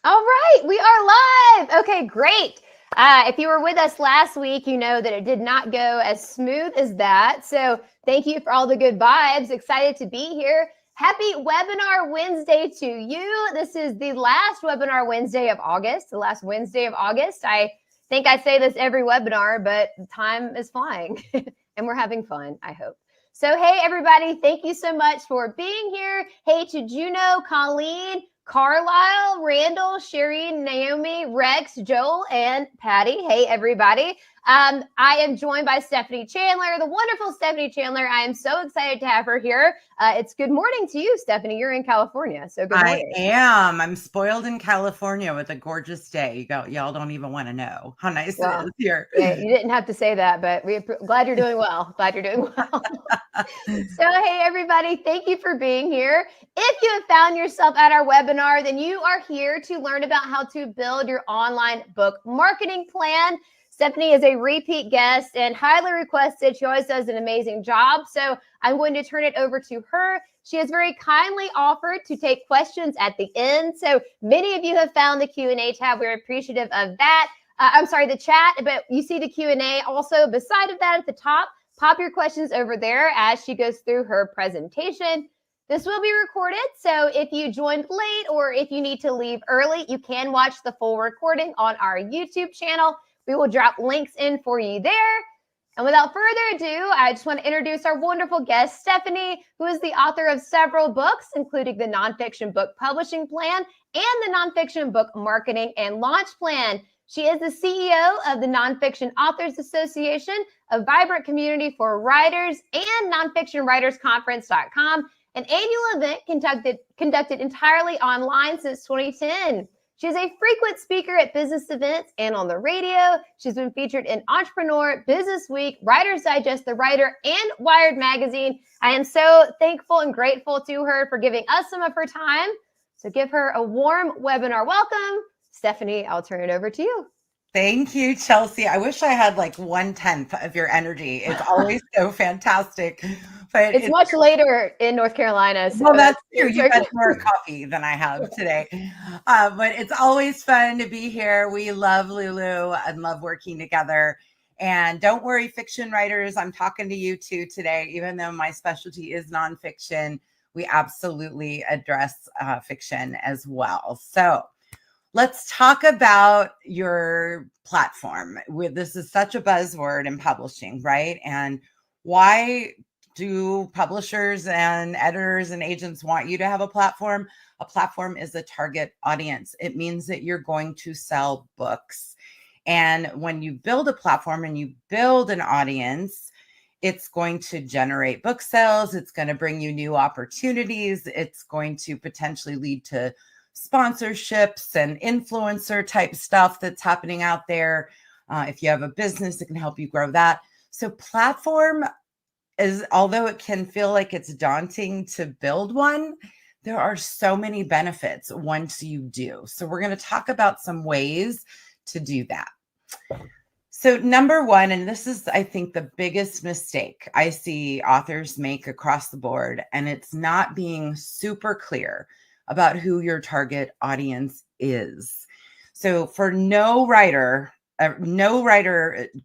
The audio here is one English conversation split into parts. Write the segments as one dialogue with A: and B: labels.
A: All right, we are live. Okay, great. If you were with us last week, you know that it did not go as smooth as that. So thank you for all the good vibes. Excited to be here. Happy Webinar Wednesday to you. This is the last Webinar Wednesday of August, the last Wednesday of August. I think I say this every webinar, but time is flying and we're having fun, I hope. So, hey, everybody, thank you so much for being here. Hey to Juno, Colleen, Carlisle, Randall, Sherry, Naomi, Rex, Joel, and Patty. Hey, everybody. I am joined by Stephanie Chandler, the wonderful Stephanie Chandler. I am so excited to have her here. It's good morning to you, Stephanie. You're in California, so good morning.
B: I am. I'm spoiled in California with a gorgeous day. Y'all don't even want to know how nice it is here.
A: Yeah, you didn't have to say that, but we're glad you're doing well. Glad you're doing well. So, hey, everybody, thank you for being here. If you have found yourself at our webinar, then you are here to learn about how to build your online book marketing plan. Stephanie is a repeat guest and highly requested. She always does an amazing job. So I'm going to turn it over to her. She has very kindly offered to take questions at the end. So many of you have found the Q&A tab. We're appreciative of that. I'm sorry, the chat, but you see the Q&A also beside of that at the top. Pop your questions over there as she goes through her presentation. This will be recorded, so if you joined late or if you need to leave early, you can watch the full recording on our YouTube channel. We will drop links in for you there. And without further ado, I just want to introduce our wonderful guest, Stephanie, who is the author of several books, including the Nonfiction Book Publishing Plan and the Nonfiction Book Marketing and Launch Plan. She is the CEO of the Nonfiction Authors Association, a vibrant community for writers, and nonfictionwritersconference.com, an annual event conducted entirely online since 2010. She's a frequent speaker at business events and on the radio. She's been featured in Entrepreneur, Business Week, Writer's Digest, The Writer, and Wired Magazine. I am so thankful and grateful to her for giving us some of her time. So give her a warm webinar welcome. Stephanie, I'll turn it over to you.
B: Thank you, Chelsea. I wish I had like 1/10 of your energy. It's always so fantastic.
A: But it's much later in North Carolina.
B: So well, that's true. You've had more coffee than I have today. But it's always fun to be here. We love Lulu and love working together. And don't worry, fiction writers, I'm talking to you too today. Even though my specialty is nonfiction, we absolutely address fiction as well. So let's talk about your platform. This is such a buzzword in publishing, right? And why do publishers and editors and agents want you to have a platform? A platform is a target audience. It means that you're going to sell books. And when you build a platform and you build an audience, it's going to generate book sales. It's going to bring you new opportunities. It's going to potentially lead to sponsorships and influencer type stuff that's happening out there. If you have a business, it can help you grow that. So platform is, although it can feel like it's daunting to build one, there are so many benefits once you do. So we're going to talk about some ways to do that. So number one, and this is, I think, the biggest mistake I see authors make across the board, and it's not being super clear about who your target audience is. So for no writer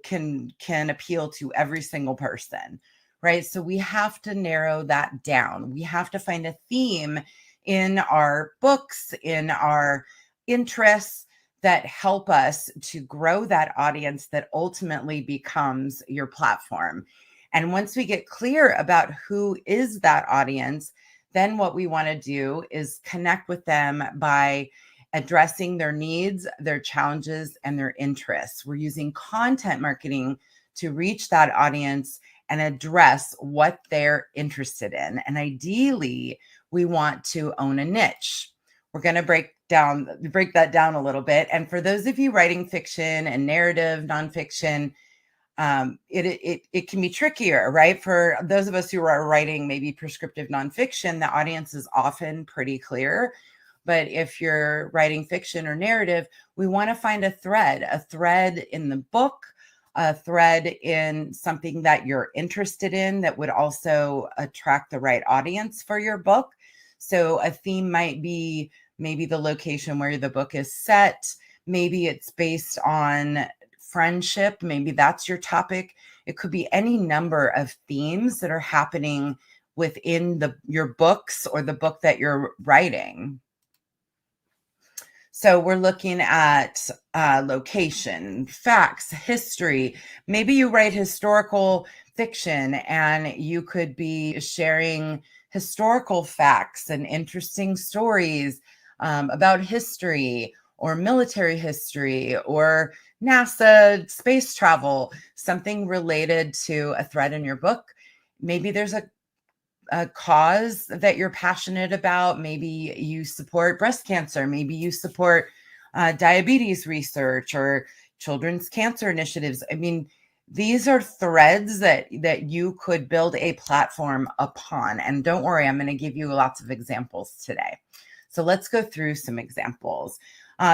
B: can appeal to every single person, right? So we have to narrow that down. We have to find a theme in our books, in our interests that help us to grow that audience that ultimately becomes your platform. And once we get clear about who is that audience, then what we want to do is connect with them by addressing their needs, their challenges, and their interests. We're using content marketing to reach that audience and address what they're interested in. And ideally, we want to own a niche. We're going to break that down a little bit. And for those of you writing fiction and narrative nonfiction, it can be trickier, right? For those of us who are writing maybe prescriptive nonfiction, the audience is often pretty clear. But if you're writing fiction or narrative, we want to find a thread in the book, a thread in something that you're interested in that would also attract the right audience for your book. So a theme might be maybe the location where the book is set, maybe it's based on friendship, maybe that's your topic. It could be any number of themes that are happening within your books or the book that you're writing. So we're looking at location, facts, history. Maybe you write historical fiction and you could be sharing historical facts and interesting stories about history or military history or NASA space travel, something related to a thread in your book. Maybe there's a cause that you're passionate about. Maybe you support breast cancer. Maybe you support diabetes research or children's cancer initiatives. I mean, these are threads that you could build a platform upon. And don't worry, I'm going to give you lots of examples today. So let's go through some examples.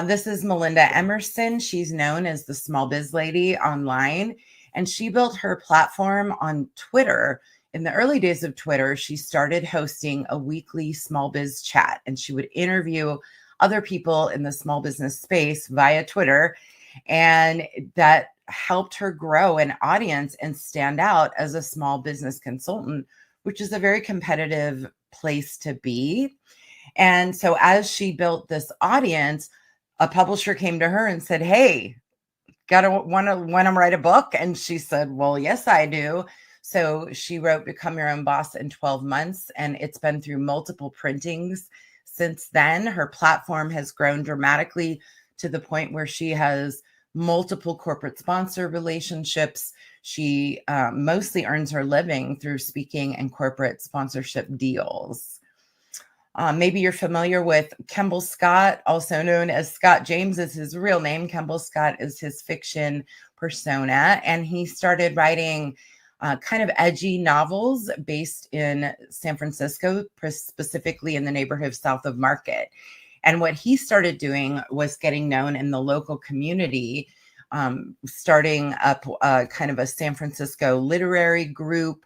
B: This is Melinda Emerson. She's known as the Small Biz Lady online, and she built her platform on Twitter. In the early days of Twitter, she started hosting a weekly small biz chat, and she would interview other people in the small business space via Twitter. And that helped her grow an audience and stand out as a small business consultant, which is a very competitive place to be. And so as she built this audience, a publisher came to her and said, "Hey, want to write a book?" And she said, "Well, yes, I do." So she wrote Become Your Own Boss in 12 months, and it's been through multiple printings since then. Her platform has grown dramatically to the point where she has multiple corporate sponsor relationships. She mostly earns her living through speaking and corporate sponsorship deals. Maybe you're familiar with Kemble Scott, also known as Scott James is his real name. Kemble Scott is his fiction persona, and he started writing kind of edgy novels based in San Francisco, specifically in the neighborhood south of Market. And what he started doing was getting known in the local community, starting up kind of a San Francisco literary group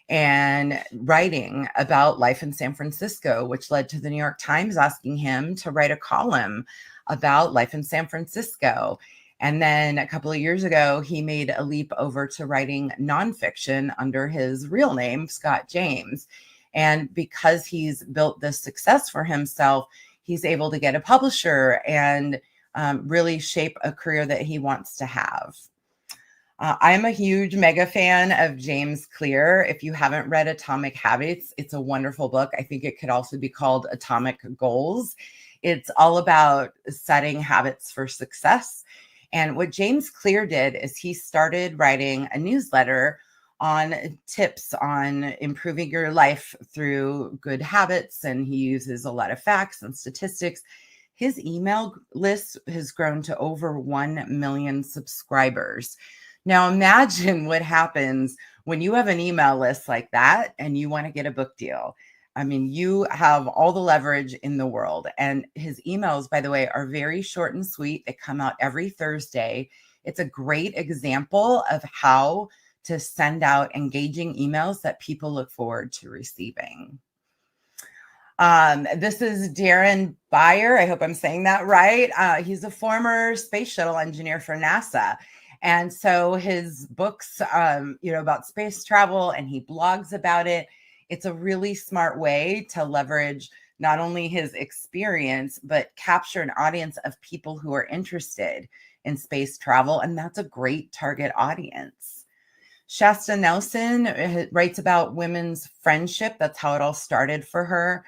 B: and writing about life in San Francisco, which led to the New York Times asking him to write a column about life in San Francisco. And then a couple of years ago, he made a leap over to writing nonfiction under his real name, Scott James. And because he's built this success for himself, he's able to get a publisher and really shape a career that he wants to have. I'm a huge mega fan of James Clear. If you haven't read Atomic Habits, it's a wonderful book. I think it could also be called Atomic Goals. It's all about setting habits for success. And what James Clear did is he started writing a newsletter on tips on improving your life through good habits. And he uses a lot of facts and statistics. His email list has grown to over 1 million subscribers. Now imagine what happens when you have an email list like that and you want to get a book deal. I mean, you have all the leverage in the world. And his emails, by the way, are very short and sweet. They come out every Thursday. It's a great example of how to send out engaging emails that people look forward to receiving. This is Darren Beyer. I hope I'm saying that right. He's a former space shuttle engineer for NASA. And so his books, about space travel, and he blogs about it. It's a really smart way to leverage not only his experience, but capture an audience of people who are interested in space travel. And that's a great target audience. Shasta Nelson writes about women's friendship. That's how it all started for her.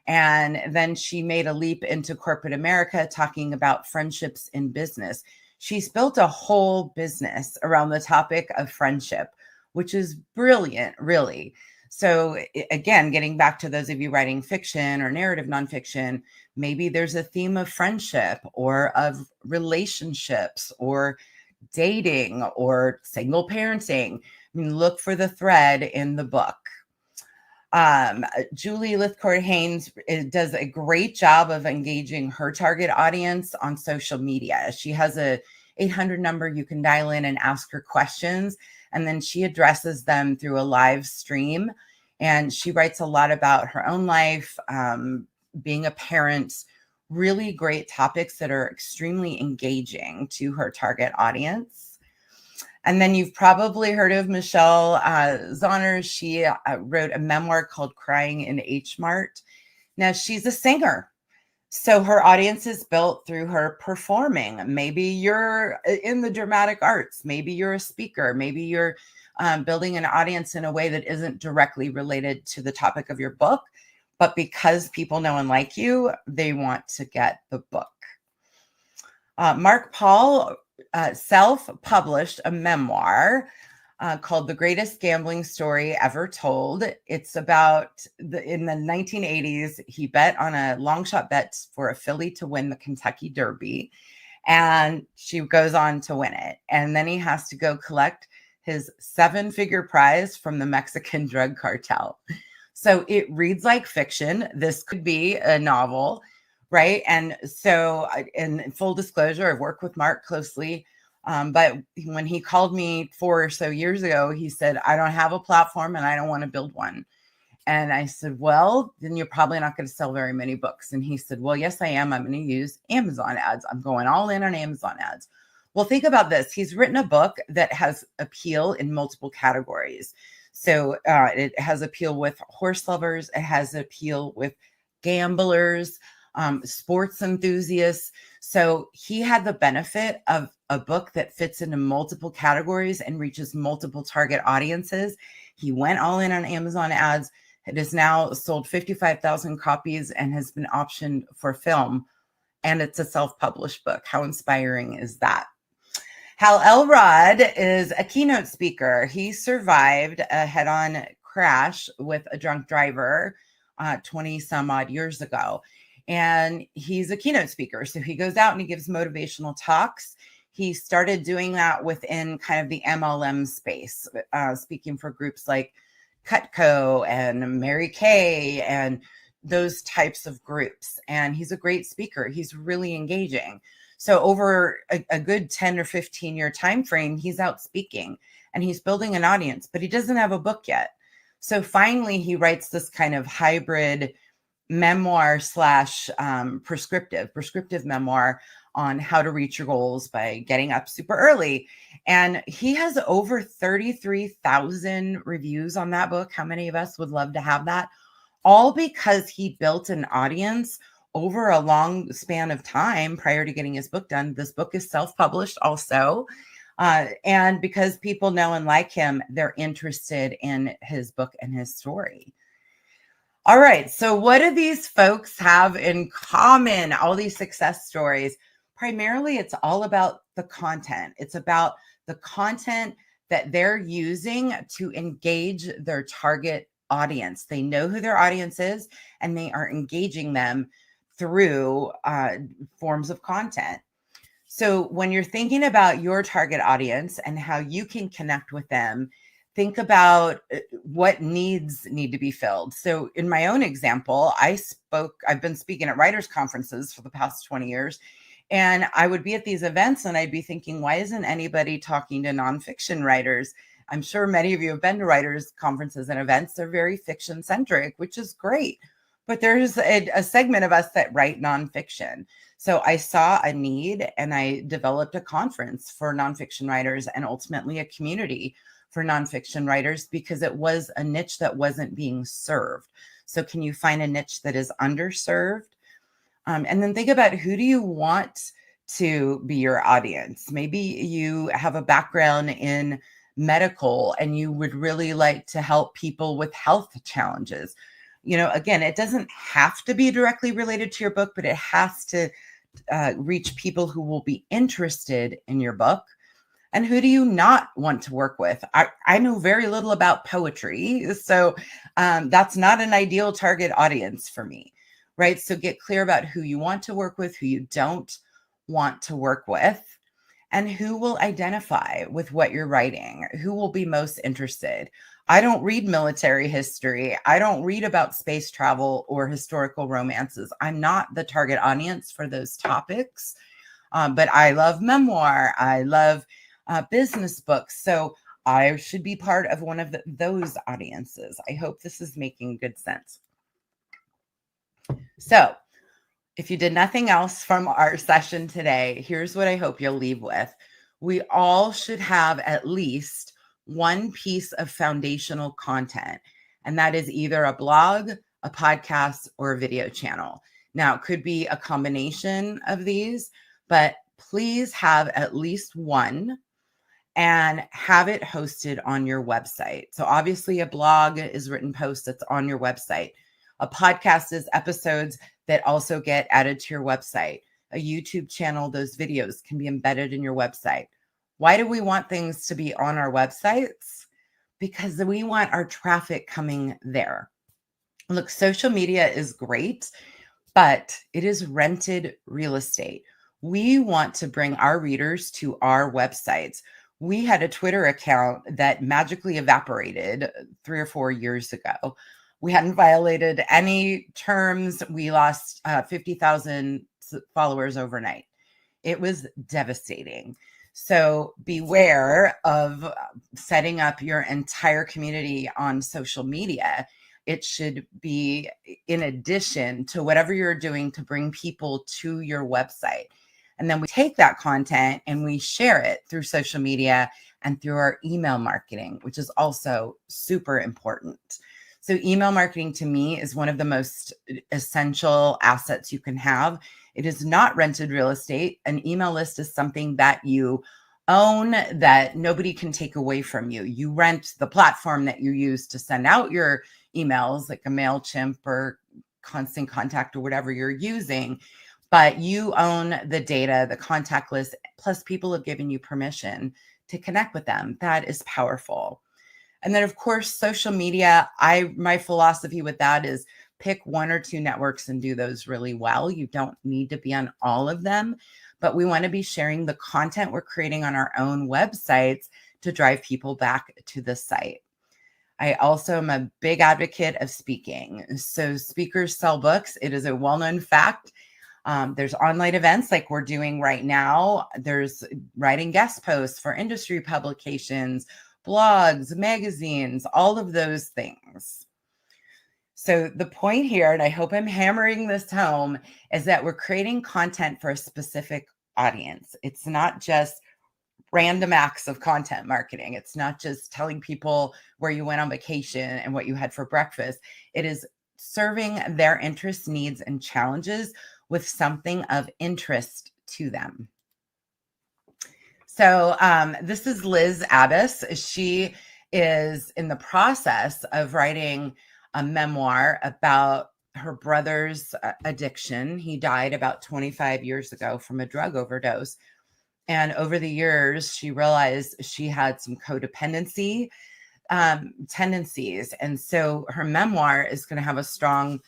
B: And then she made a leap into corporate America, talking about friendships in business. She's built a whole business around the topic of friendship, which is brilliant, really. So again, getting back to those of you writing fiction or narrative nonfiction, maybe there's a theme of friendship or of relationships or dating or single parenting. I mean, look for the thread in the book. Julie Lithcourt-Haynes does a great job of engaging her target audience on social media. She has a 800 number you can dial in and ask her questions, and then she addresses them through a live stream. And she writes a lot about her own life, being a parent, really great topics that are extremely engaging to her target audience. And then you've probably heard of Michelle Zauner. She wrote a memoir called Crying in H Mart. Now, she's a singer. So her audience is built through her performing. Maybe you're in the dramatic arts. Maybe you're a speaker. Maybe you're building an audience in a way that isn't directly related to the topic of your book. But because people know and like you, they want to get the book. Mark Paul self-published a memoir called The Greatest Gambling Story Ever Told. It's about in the 1980s, he bet on a long shot bet for a filly to win the Kentucky Derby, and she goes on to win it. And then he has to go collect his 7-figure prize from the Mexican drug cartel. So it reads like fiction. This could be a novel, right? And so, in full disclosure, I've worked with Mark closely. But when he called me 4 or so years ago, he said, I don't have a platform and I don't want to build one. And I said, well, then you're probably not going to sell very many books. And he said, well, yes, I am. I'm going to use Amazon ads. I'm going all in on Amazon ads. Well, think about this. He's written a book that has appeal in multiple categories. So it has appeal with horse lovers. It has appeal with gamblers, sports enthusiasts. So he had the benefit of a book that fits into multiple categories and reaches multiple target audiences. He went all in on Amazon ads. It has now sold 55,000 copies and has been optioned for film. And it's a self-published book. How inspiring is that? Hal Elrod is a keynote speaker. He survived a head-on crash with a drunk driver 20 some odd years ago. And he's a keynote speaker. So he goes out and he gives motivational talks. He started doing that within kind of the MLM space, speaking for groups like Cutco and Mary Kay and those types of groups. And he's a great speaker. He's really engaging. So over a good 10 or 15 year time frame, he's out speaking and he's building an audience, but he doesn't have a book yet. So finally, he writes this kind of hybrid memoir slash prescriptive memoir on how to reach your goals by getting up super early. And he has over 33,000 reviews on that book. How many of us would love to have that? All because he built an audience over a long span of time prior to getting his book done. This book is self-published also. And because people know and like him, they're interested in his book and his story. All right. So what do these folks have in common? All these success stories. Primarily, it's all about the content. It's about the content that they're using to engage their target audience. They know who their audience is, and they are engaging them through forms of content. So when you're thinking about your target audience and how you can connect with them, think about what needs need to be filled. So in my own example, I've been speaking at writers' conferences for the past 20 years. And I would be at these events and I'd be thinking, why isn't anybody talking to nonfiction writers? I'm sure many of you have been to writers' conferences and events. They're very fiction centric, which is great. But there's a segment of us that write nonfiction. So I saw a need and I developed a conference for nonfiction writers and ultimately a community for nonfiction writers because it was a niche that wasn't being served. So can you find a niche that is underserved? And then think about, who do you want to be your audience? Maybe you have a background in medical and you would really like to help people with health challenges. Again, it doesn't have to be directly related to your book, but it has to reach people who will be interested in your book. And who do you not want to work with? I know very little about poetry, so that's not an ideal target audience for me, right? So get clear about who you want to work with, who you don't want to work with, and who will identify with what you're writing, who will be most interested. I don't read military history. I don't read about space travel or historical romances. I'm not the target audience for those topics, but I love memoir. I love business books. So I should be part of one of those audiences. I hope this is making good sense. So If you did nothing else from our session today, here's what I hope you'll leave with. We all should have at least one piece of foundational content, and that is either a blog, a podcast, or a video channel. Now, it could be a combination of these, but please have at least one and have it hosted on your website. So obviously a blog is written post that's on your website. A podcast is episodes that also get added to your website. A YouTube channel, those videos can be embedded in your website. Why do we want things to be on our websites? Because we want our traffic coming there. Look, social media is great, but it is rented real estate. We want to bring our readers to our websites. We had a Twitter account that magically evaporated 3 or 4 years ago. We hadn't violated any terms. We lost 50,000 followers overnight. It was devastating. So beware of setting up your entire community on social media. It should be in addition to whatever you're doing to bring people to your website. And then we take that content and we share it through social media and through our email marketing, which is also super important. So email marketing to me is one of the most essential assets you can have. It is not rented real estate. An email list is something that you own, that nobody can take away from you. You rent the platform that you use to send out your emails, like a MailChimp or Constant Contact or whatever you're using, but you own the data, the contact list, plus people have given you permission to connect with them. That is powerful. And then of course, social media, my philosophy with that is pick 1 or 2 networks and do those really well. You don't need to be on all of them, but we want to be sharing the content we're creating on our own websites to drive people back to the site. I also am a big advocate of speaking. So speakers sell books. It is a well-known fact. There's online events like we're doing right now. There's writing guest posts for industry publications, blogs, magazines, all of those things. So the point here, and I hope I'm hammering this home, is that we're creating content for a specific audience. It's not just random acts of content marketing. It's not just telling people where you went on vacation and what you had for breakfast. It is serving their interests, needs, and challenges with something of interest to them. So this is Liz Abbas. She is in the process of writing a memoir about her brother's addiction. He died about 25 years ago from a drug overdose. And over the years, she realized she had some codependency tendencies. And so her memoir is going to have a strong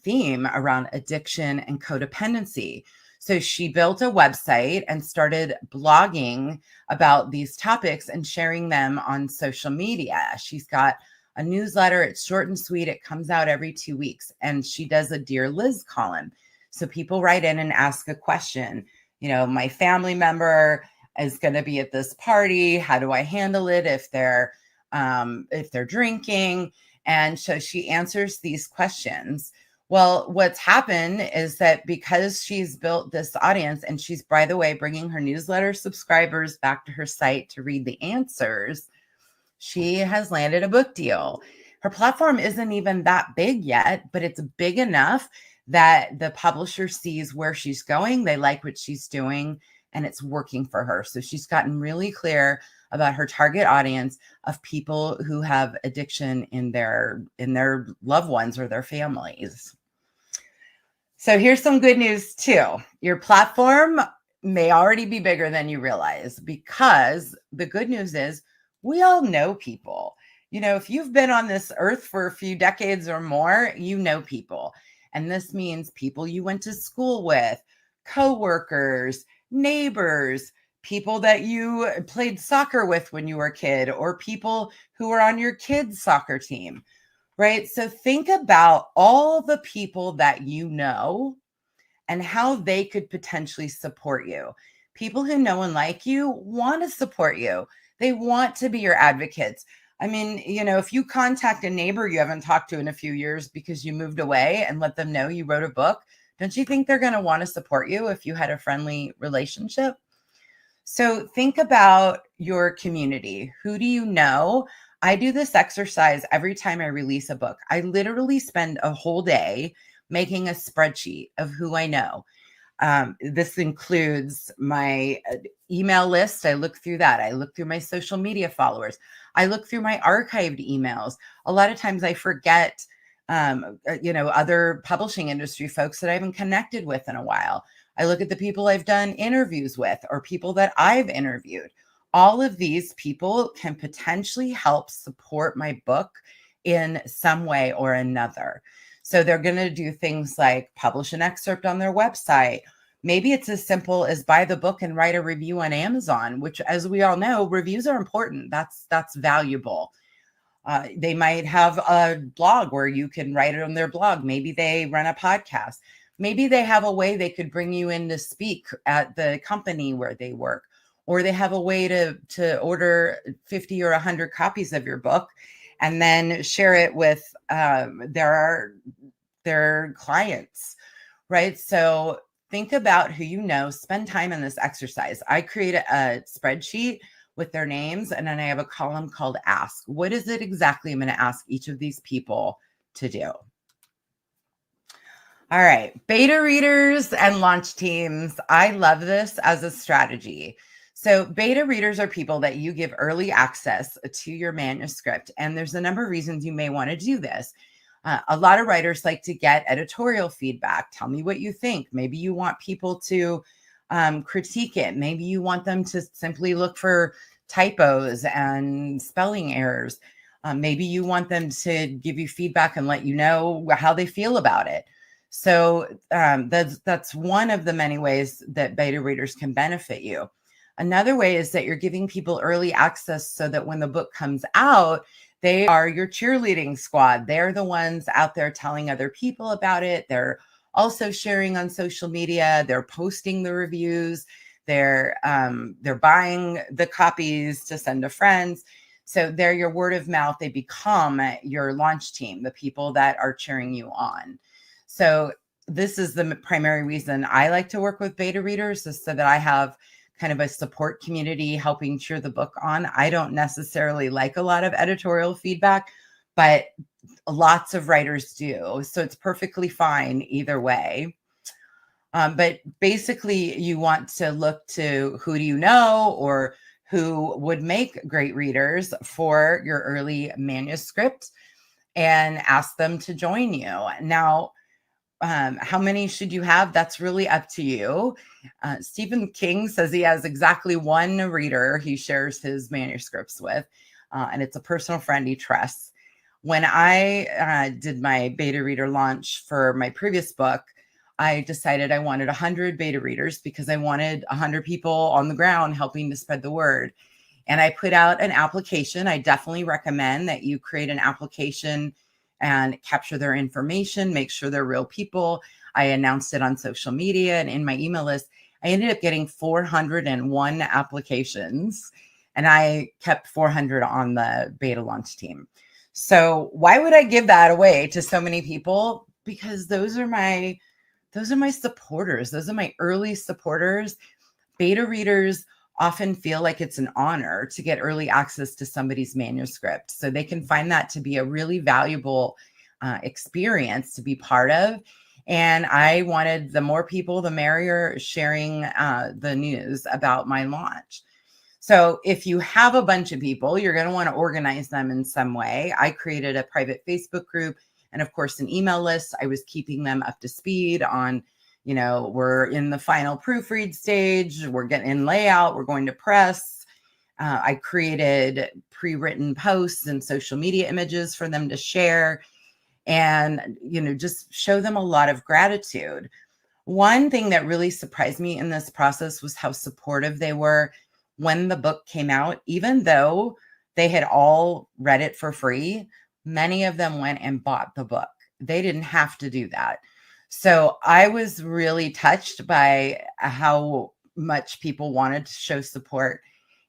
B: theme around addiction and codependency. So she built a website and started blogging about these topics and sharing them on social media. She's got a newsletter. It's short and sweet. It comes out every 2 weeks. And she does a Dear Liz column. So people write in and ask a question. You know, my family member is going to be at this party. How do I handle it if they're drinking? And so she answers these questions. Well, what's happened is that because she's built this audience, and she's, by the way, bringing her newsletter subscribers back to her site to read the answers, she has landed a book deal. Her platform isn't even that big yet, but it's big enough that the publisher sees where she's going. They like what she's doing, and it's working for her. So she's gotten really clear about her target audience of people who have addiction in their loved ones or their families. So here's some good news too. Your platform may already be bigger than you realize, because the good news is we all know people. You know, if you've been on this earth for a few decades or more, you know people. And this means people you went to school with, coworkers, neighbors, people that you played soccer with when you were a kid, or people who were on your kids' soccer team, right? So think about all the people that you know and how they could potentially support you. People who know and like you want to support you. They want to be your advocates. I mean, you know, if you contact a neighbor you haven't talked to in a few years because you moved away and let them know you wrote a book, don't you think they're going to want to support you if you had a friendly relationship? So think about your community. Who do you know? I do this exercise every time I release a book. I literally spend a whole day making a spreadsheet of who I know. This includes my email list. I look through that. I look through my social media followers. I look through my archived emails. A lot of times I forget, other publishing industry folks that I haven't connected with in a while. I look at the people I've done interviews with or people that I've interviewed. All of these people can potentially help support my book in some way or another. So they're going to do things like publish an excerpt on their website. Maybe it's as simple as buy the book and write a review on Amazon, which, as we all know, reviews are important. That's valuable. They might have a blog where you can write it on their blog. Maybe they run a podcast. Maybe they have a way they could bring you in to speak at the company where they work, or they have a way to order 50 or 100 copies of your book and then share it with their clients, right? So think about who you know, spend time in this exercise. I create a spreadsheet with their names, and then I have a column called Ask. What is it exactly I'm going to ask each of these people to do? All right, beta readers and launch teams. I love this as a strategy. So beta readers are people that you give early access to your manuscript. And there's a number of reasons you may want to do this. A lot of writers like to get editorial feedback. Tell me what you think. Maybe you want people to critique it. Maybe you want them to simply look for typos and spelling errors. Maybe you want them to give you feedback and let you know how they feel about it. So that's one of the many ways that beta readers can benefit you. Another way is that you're giving people early access so that when the book comes out, they are your cheerleading squad. They're the ones out there telling other people about it. They're also sharing on social media. They're posting the reviews. They're buying the copies to send to friends. So they're your word of mouth. They become your launch team, the people that are cheering you on. So this is the primary reason I like to work with beta readers, is so that I have kind of a support community helping cheer the book on. I don't necessarily like a lot of editorial feedback, but lots of writers do. So it's perfectly fine either way. But basically, you want to look to who do you know or who would make great readers for your early manuscript and ask them to join you. Now, how many should you have? That's really up to you. Stephen King says he has exactly one reader he shares his manuscripts with, and it's a personal friend he trusts. When I did my beta reader launch for my previous book, I decided I wanted 100 beta readers because I wanted 100 people on the ground helping to spread the word. And I put out an application. I definitely recommend that you create an application and capture their information, make sure they're real people. I announced it on social media and in my email list. I ended up getting 401 applications, and I kept 400 on the beta launch team. So why would I give that away to so many people? Because those are my supporters. Those are my early supporters. Beta readers often feel like it's an honor to get early access to somebody's manuscript. So they can find that to be a really valuable experience to be part of. And I wanted the more people, the merrier, sharing the news about my launch. So if you have a bunch of people, you're going to want to organize them in some way. I created a private Facebook group and, of course, an email list. I was keeping them up to speed on, we're in the final proofread stage. We're getting in layout. We're going to press. I created pre-written posts and social media images for them to share and, just show them a lot of gratitude. One thing that really surprised me in this process was how supportive they were when the book came out. Even though they had all read it for free, many of them went and bought the book. They didn't have to do that. So I was really touched by how much people wanted to show support.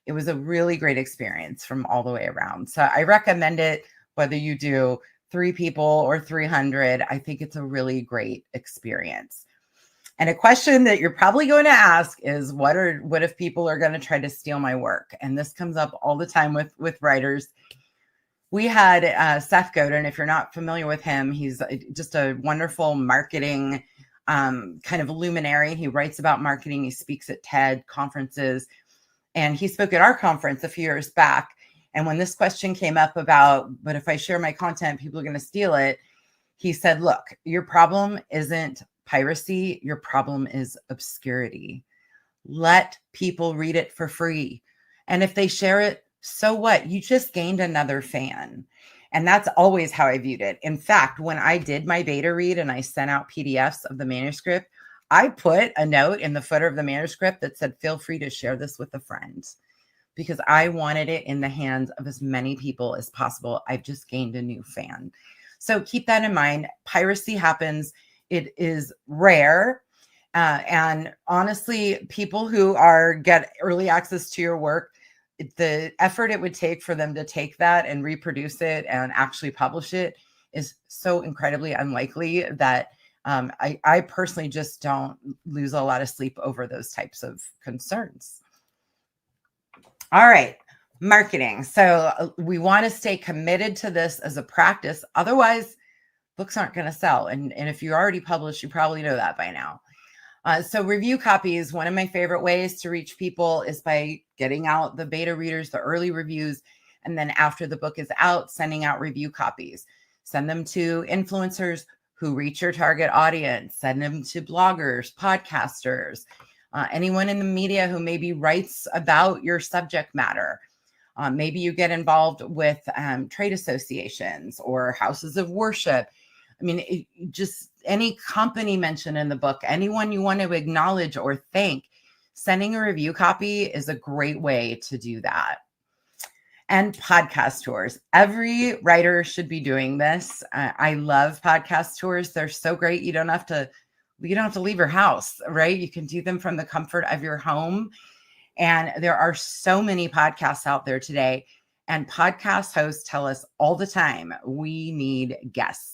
B: It was a really great experience from all the way around. So I recommend it, whether you do 3 people or 300. I think it's a really great experience. And a question that you're probably going to ask is, what if people are going to try to steal my work? And this comes up all the time with writers. We had Seth Godin. If you're not familiar with him, he's just a wonderful marketing kind of luminary. He writes about marketing. He speaks at TED conferences. And he spoke at our conference a few years back. And when this question came up about, but if I share my content, people are going to steal it, he said, look, your problem isn't piracy. Your problem is obscurity. Let people read it for free. And if they share it, so what? You just gained another fan. And that's always how I viewed it. In fact, when I did my beta read and I sent out PDFs of the manuscript, I put a note in the footer of the manuscript that said, feel free to share this with a friend, because I wanted it in the hands of as many people as possible. I've just gained a new fan. So keep that in mind. Piracy happens. It is rare. And honestly, people who get early access to your work, the effort it would take for them to take that and reproduce it and actually publish it is so incredibly unlikely that I personally just don't lose a lot of sleep over those types of concerns. All right, marketing. So we want to stay committed to this as a practice. Otherwise, books aren't going to sell. And if you're already published, you probably know that by now. So review copies, one of my favorite ways to reach people is by getting out the beta readers, the early reviews, and then after the book is out, sending out review copies. Send them to influencers who reach your target audience. Send them to bloggers, podcasters, anyone in the media who maybe writes about your subject matter. Maybe you get involved with trade associations or houses of worship. I mean, just any company mentioned in the book, anyone you want to acknowledge or thank, sending a review copy is a great way to do that. And podcast tours. Every writer should be doing this. I love podcast tours. They're so great. You don't have to leave your house, right? You can do them from the comfort of your home. And there are so many podcasts out there today. And podcast hosts tell us all the time, we need guests.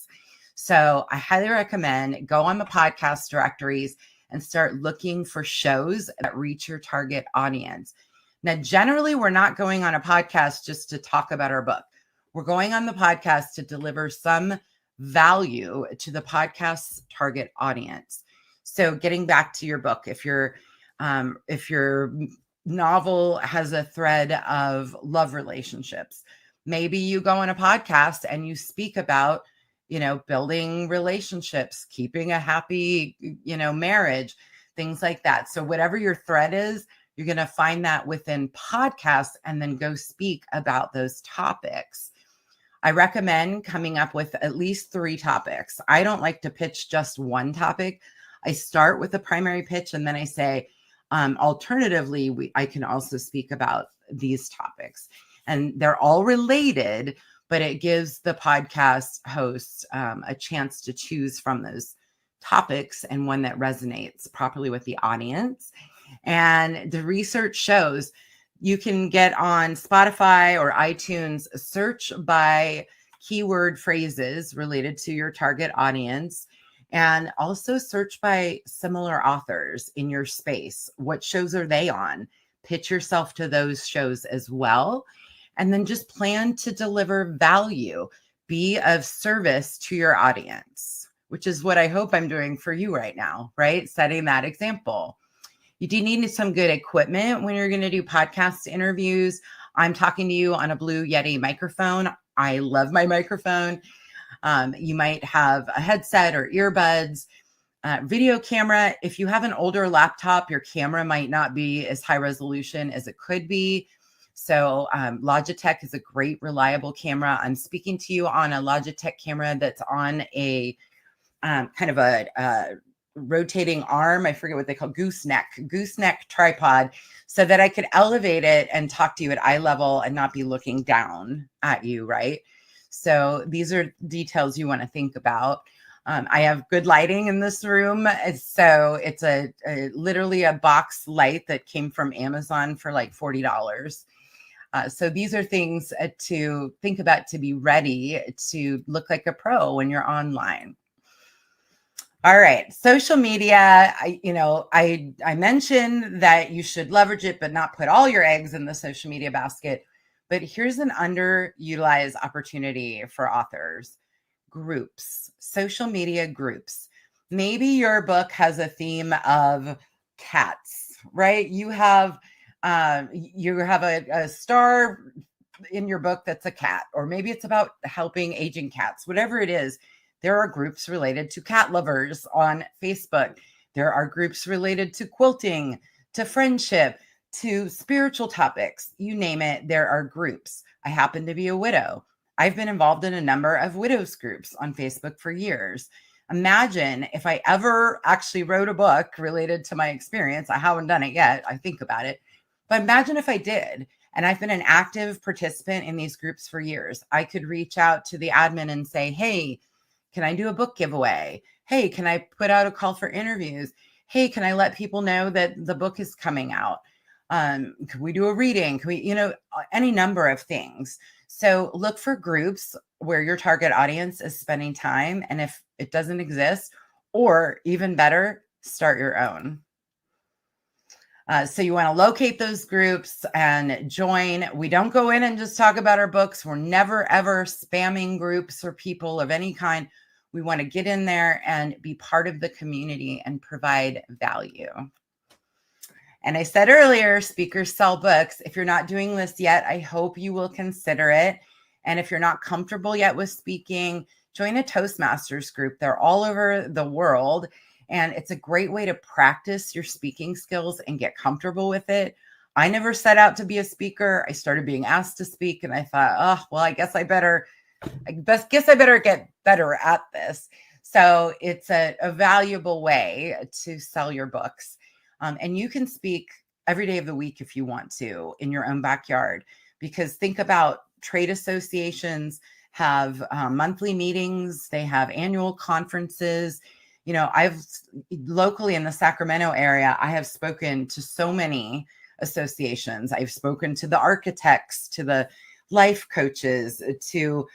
B: So I highly recommend go on the podcast directories and start looking for shows that reach your target audience. Now, generally, we're not going on a podcast just to talk about our book. We're going on the podcast to deliver some value to the podcast's target audience. So getting back to your book, if your novel has a thread of love relationships, maybe you go on a podcast and you speak about, building relationships, keeping a happy, marriage, things like that. So whatever your thread is, you're going to find that within podcasts and then go speak about those topics. I recommend coming up with at least 3 topics. I don't like to pitch just one topic. I start with a primary pitch and then I say, alternatively, I can also speak about these topics. And they're all related, but it gives the podcast host a chance to choose from those topics and one that resonates properly with the audience. And the research shows you can get on Spotify or iTunes, search by keyword phrases related to your target audience, and also search by similar authors in your space. What shows are they on? Pitch yourself to those shows as well. And then just plan to deliver value, be of service to your audience, which is what I hope I'm doing for you right now, right? Setting that example. You do need some good equipment when you're going to do podcast interviews. I'm talking to you on a Blue Yeti microphone. I love my microphone. You might have a headset or earbuds, video camera. If you have an older laptop, your camera might not be as high resolution as it could be. So Logitech is a great, reliable camera. I'm speaking to you on a Logitech camera that's on a kind of a rotating arm. I forget what they call gooseneck tripod, so that I could elevate it and talk to you at eye level and not be looking down at you, right? So these are details you want to think about. I have good lighting in this room. So it's literally a box light that came from Amazon for like $40. So these are things to think about to be ready to look like a pro when you're online. All right, social media. I mentioned that you should leverage it, but not put all your eggs in the social media basket. But here's an underutilized opportunity for authors: groups, social media groups. Maybe your book has a theme of cats, right? You have a star in your book that's a cat, or maybe it's about helping aging cats. Whatever it is, there are groups related to cat lovers on Facebook. There are groups related to quilting, to friendship, to spiritual topics. You name it, there are groups. I happen to be a widow. I've been involved in a number of widows groups on Facebook for years. Imagine if I ever actually wrote a book related to my experience. I haven't done it yet. I think about it. But imagine if I did. And I've been an active participant in these groups for years. I could reach out to the admin and say, hey, can I do a book giveaway? Hey, can I put out a call for interviews? Hey, can I let people know that the book is coming out? Can we do a reading? Can we, any number of things. So look for groups where your target audience is spending time. And if it doesn't exist, or even better, start your own. So you want to locate those groups and join. We don't go in and just talk about our books. We're never, ever spamming groups or people of any kind. We want to get in there and be part of the community and provide value. And I said earlier, speakers sell books. If you're not doing this yet, I hope you will consider it. And if you're not comfortable yet with speaking, join a Toastmasters group. They're all over the world. And it's a great way to practice your speaking skills and get comfortable with it. I never set out to be a speaker. I started being asked to speak, and I thought, oh, well, I guess I better get better at this. So it's a valuable way to sell your books. And you can speak every day of the week if you want to in your own backyard, because think about trade associations have monthly meetings. They have annual conferences. I've locally in the Sacramento area, I have spoken to so many associations. I've spoken to the architects, to the life coaches, to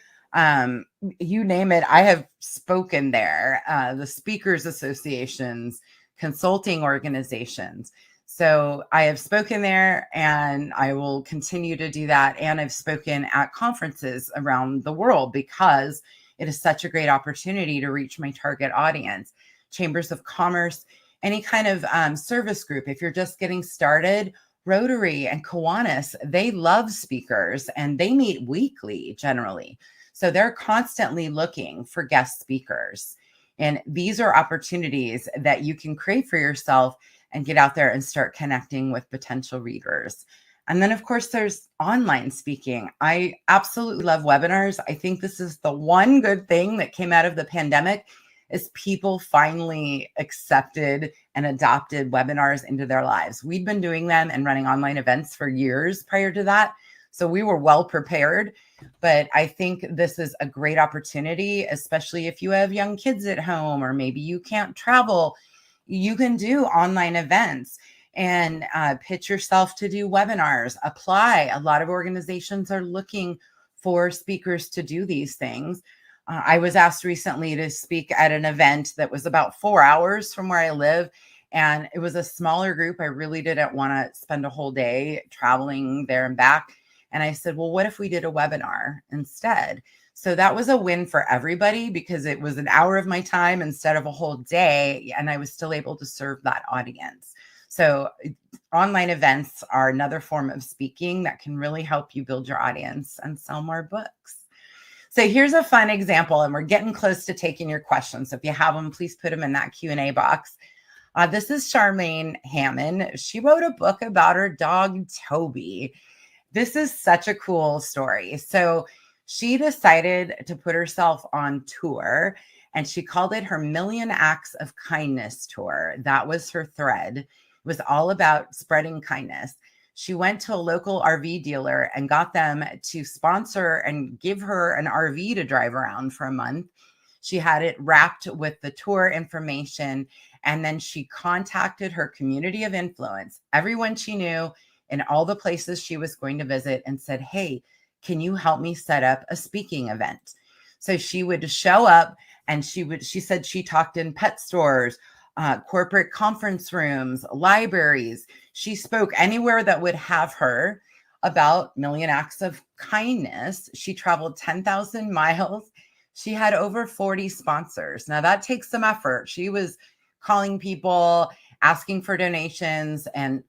B: you name it. I have spoken there, the speakers associations, consulting organizations. So I have spoken there, and I will continue to do that. And I've spoken at conferences around the world because it is such a great opportunity to reach my target audience. Chambers of commerce, any kind of service group. If you're just getting started, Rotary and Kiwanis, they love speakers, and they meet weekly generally. So they're constantly looking for guest speakers. And these are opportunities that you can create for yourself and get out there and start connecting with potential readers. And then, of course, there's online speaking. I absolutely love webinars. I think this is the one good thing that came out of the pandemic, is people finally accepted and adopted webinars into their lives. We'd been doing them and running online events for years prior to that. So we were well prepared, but I think this is a great opportunity, especially if you have young kids at home, or maybe you can't travel. You can do online events and pitch yourself to do webinars, apply. A lot of organizations are looking for speakers to do these things. I was asked recently to speak at an event that was about 4 hours from where I live. And it was a smaller group. I really didn't want to spend a whole day traveling there and back. And I said, well, what if we did a webinar instead? So that was a win for everybody, because it was an hour of my time instead of a whole day. And I was still able to serve that audience. So online events are another form of speaking that can really help you build your audience and sell more books. So here's a fun example, and we're getting close to taking your questions. So if you have them, please put them in that Q&A box. This is Charmaine Hammond. She wrote a book about her dog, Toby. This is such a cool story. So she decided to put herself on tour, and she called it her Million Acts of Kindness tour. That was her thread. It was all about spreading kindness. She went to a local RV dealer and got them to sponsor and give her an RV to drive around for a month. She had it wrapped with the tour information, and then she contacted her community of influence, everyone she knew in all the places she was going to visit, and said, hey, can you help me set up a speaking event? So she would show up and she said she talked in pet stores, corporate conference rooms, libraries. She spoke anywhere that would have her about million acts of kindness. She traveled 10,000 miles. She had over 40 sponsors. Now that takes some effort. She was calling people, asking for donations, and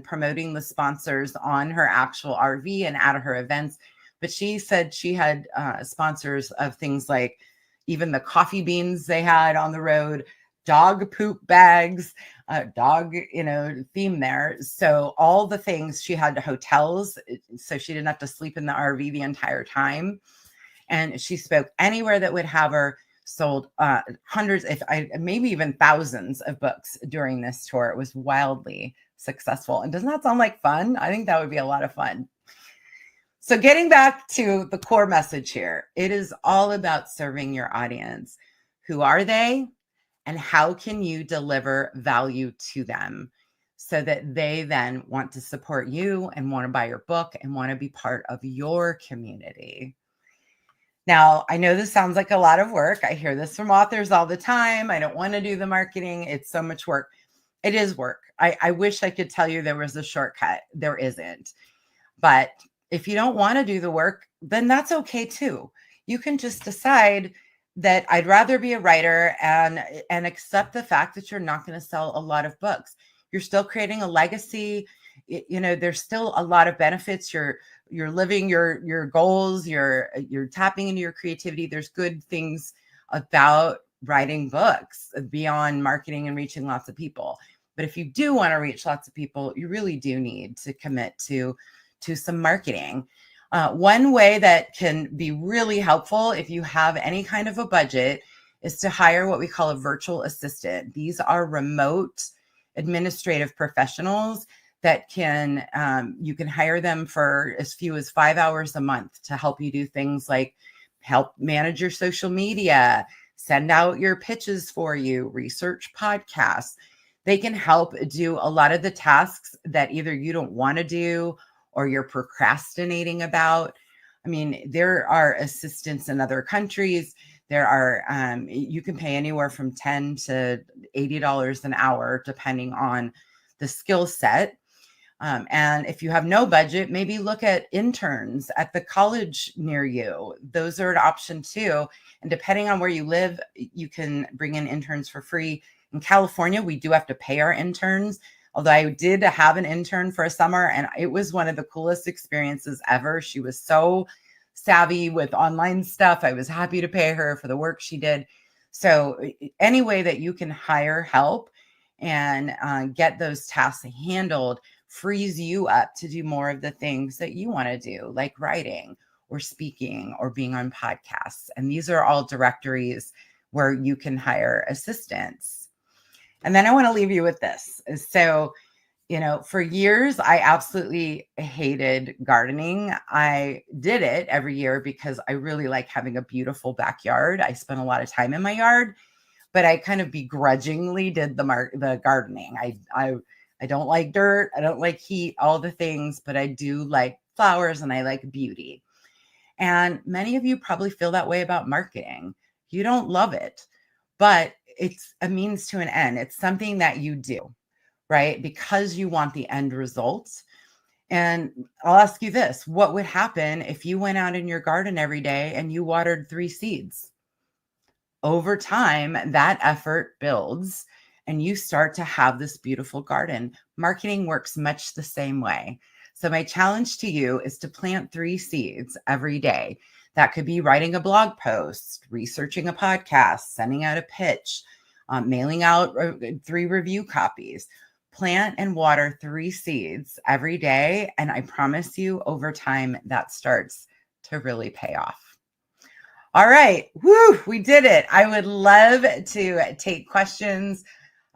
B: promoting the sponsors on her actual RV and at her events. But she said she had sponsors of things like even the coffee beans they had on the road, dog poop bags, dog, theme there. So all the things, she had hotels, so she didn't have to sleep in the RV the entire time. And she spoke anywhere that would have her, sold hundreds, maybe even thousands of books during this tour. It was wildly successful. And doesn't that sound like fun? I think that would be a lot of fun. So getting back to the core message here, it is all about serving your audience. Who are they? And how can you deliver value to them so that they then want to support you and want to buy your book and want to be part of your community? Now, I know this sounds like a lot of work. I hear this from authors all the time. I don't want to do the marketing. It's so much work. It is work. I wish I could tell you there was a shortcut. There isn't. But if you don't want to do the work, then that's okay too. You can just decide that I'd rather be a writer and accept the fact that you're not going to sell a lot of books. You're still creating a legacy. There's still a lot of benefits. You're living your goals. You're tapping into your creativity. There's good things about writing books beyond marketing and reaching lots of people. But if you do want to reach lots of people, you really do need to commit to some marketing. One way that can be really helpful if you have any kind of a budget is to hire what we call a virtual assistant. These are remote administrative professionals that you can hire them for as few as 5 hours a month to help you do things like help manage your social media, send out your pitches for you, research podcasts. They can help do a lot of the tasks that either you don't want to do or you're procrastinating about. I mean, there are assistants in other countries. There are, you can pay anywhere from $10 to $80 an hour, depending on the skill set. And if you have no budget, maybe look at interns at the college near you. Those are an option too. And depending on where you live, you can bring in interns for free. In California, we do have to pay our interns. Although I did have an intern for a summer, and it was one of the coolest experiences ever. She was so savvy with online stuff. I was happy to pay her for the work she did. So any way that you can hire help and get those tasks handled frees you up to do more of the things that you want to do, like writing or speaking or being on podcasts. And these are all directories where you can hire assistants. And then I want to leave you with this. So, for years, I absolutely hated gardening. I did it every year because I really like having a beautiful backyard. I spent a lot of time in my yard, but I kind of begrudgingly did the gardening. I don't like dirt. I don't like heat, all the things, but I do like flowers and I like beauty. And many of you probably feel that way about marketing. You don't love it, but it's a means to an end. It's something that you do, right? Because you want the end result. And I'll ask you this, what would happen if you went out in your garden every day and you watered 3 seeds? Over time, that effort builds and you start to have this beautiful garden. Marketing works much the same way. So my challenge to you is to plant 3 seeds every day. That could be writing a blog post, researching a podcast, sending out a pitch, mailing out 3 review copies. Plant and water 3 seeds every day. And I promise you, over time, that starts to really pay off. All right. Woo, we did it. I would love to take questions.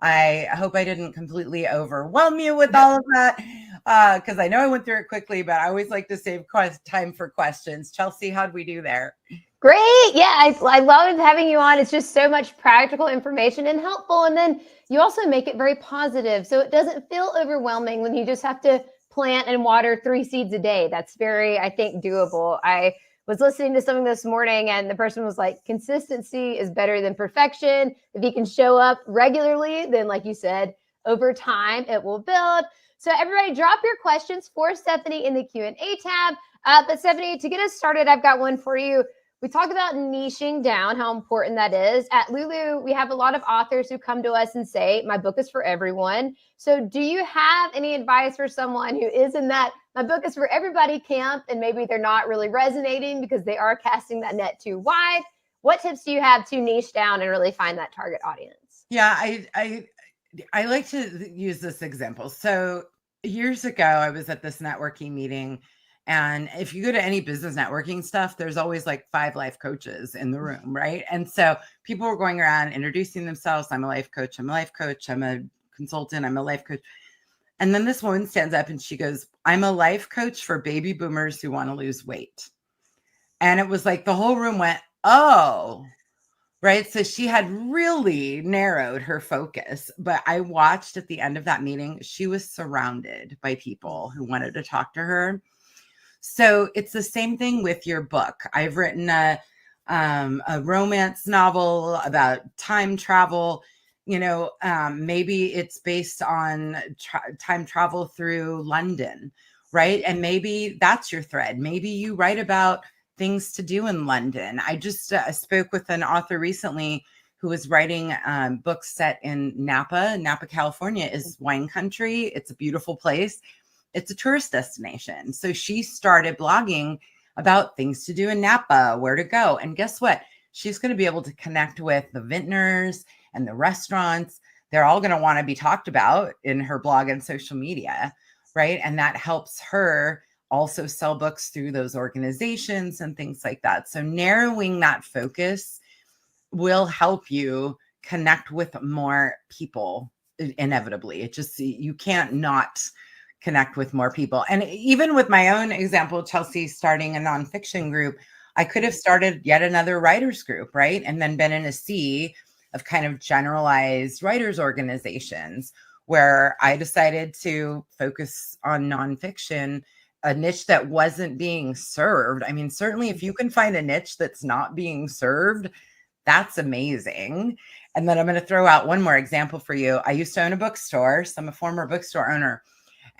B: I hope I didn't completely overwhelm you with all of that, because I know I went through it quickly, but I always like to save time for questions. Chelsea, how'd we do there?
A: Great. Yeah, I loved having you on. It's just so much practical information and helpful. And then you also make it very positive. So it doesn't feel overwhelming when you just have to plant and water 3 seeds a day. That's very, I think, doable. I was listening to something this morning and the person was like, consistency is better than perfection. If you can show up regularly, then like you said, over time it will build. So everybody drop your questions for Stephanie in the Q&A tab. But Stephanie, to get us started, I've got one for you. We talk about niching down, how important that is. At Lulu, we have a lot of authors who come to us and say, my book is for everyone. So do you have any advice for someone who is in that, my book is for everybody camp, and maybe they're not really resonating because they are casting that net too wide? What tips do you have to niche down and really find that target audience?
B: Yeah, I like to use this example. So years ago, I was at this networking meeting, and if you go to any business networking stuff, there's always like 5 life coaches in the room, right? And so people were going around introducing themselves. I'm a life coach. I'm a life coach. I'm a consultant. I'm a life coach. And then this woman stands up and she goes, I'm a life coach for baby boomers who want to lose weight. And it was like the whole room went, oh, right. So she had really narrowed her focus. But I watched at the end of that meeting, she was surrounded by people who wanted to talk to her. So it's the same thing with your book. I've written a romance novel about time travel. Maybe it's based on time travel through London, right? And maybe that's your thread. Maybe you write about things to do in London. I just spoke with an author recently who was writing books set in Napa. Napa, California is wine country. It's a beautiful place. It's a tourist destination. So she started blogging about things to do in Napa, where to go. And guess what? She's going to be able to connect with the vintners and the restaurants. They're all going to want to be talked about in her blog and social media, right? And that helps her also sell books through those organizations and things like that. So narrowing that focus will help you connect with more people inevitably. It just, you can't not connect with more people. And even with my own example, Chelsea starting a nonfiction group, I could have started yet another writers group, right? And then been in a sea of kind of generalized writers organizations where I decided to focus on nonfiction, a niche that wasn't being served. I mean, certainly if you can find a niche that's not being served, that's amazing. And then I'm going to throw out one more example for you. I used to own a bookstore, so I'm a former bookstore owner.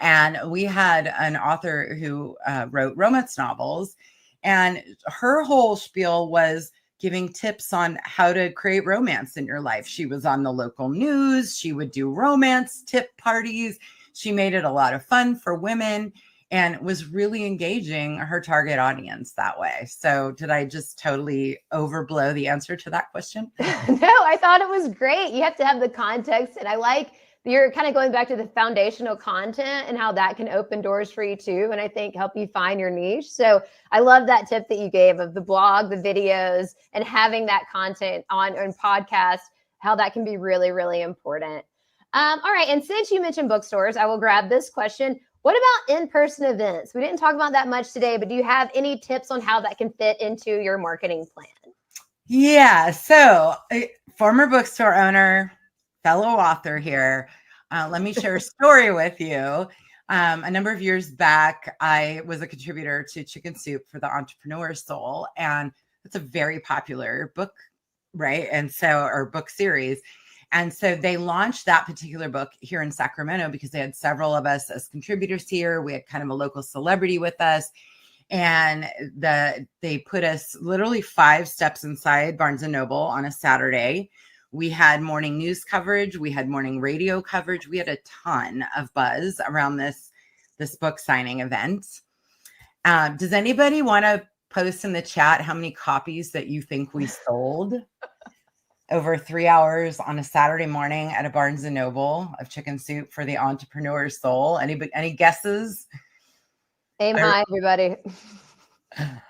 B: And we had an author who wrote romance novels, and her whole spiel was giving tips on how to create romance in your life. She was on the local news. She would do romance tip parties. She made it a lot of fun for women and was really engaging her target audience that way. So did I just totally overblow the answer to that question?
A: No, I thought it was great. You have to have the context. And I like you're kind of going back to the foundational content and how that can open doors for you too. And I think help you find your niche. So I love that tip that you gave of the blog, the videos, and having that content on podcast, how that can be really, really important. All right. And since you mentioned bookstores, I will grab this question. What about in-person events? We didn't talk about that much today, but do you have any tips on how that can fit into your marketing plan?
B: Yeah. So former bookstore owner, fellow author here. Let me share a story with you. A number of years back, I was a contributor to Chicken Soup for the Entrepreneur Soul. And it's a very popular book, right? And so, or book series. And so they launched that particular book here in Sacramento because they had several of us as contributors here. We had kind of a local celebrity with us. And they put us literally 5 steps inside Barnes & Noble on a Saturday. We had morning news coverage. We had morning radio coverage. We had a ton of buzz around this book signing event. Does anybody want to post in the chat how many copies that you think we sold over 3 hours on a Saturday morning at a Barnes & Noble of Chicken Soup for the Entrepreneur Soul? Any guesses?
A: Aim high, everybody.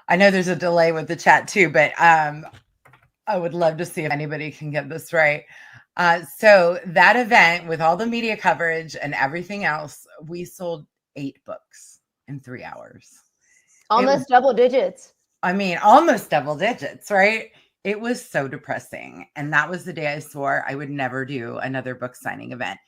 B: I know there's a delay with the chat too, but I would love to see if anybody can get this right. So that event with all the media coverage and everything else, we sold 8 books in 3 hours.
A: Almost double digits.
B: I mean, almost double digits, right? It was so depressing. And that was the day I swore I would never do another book signing event.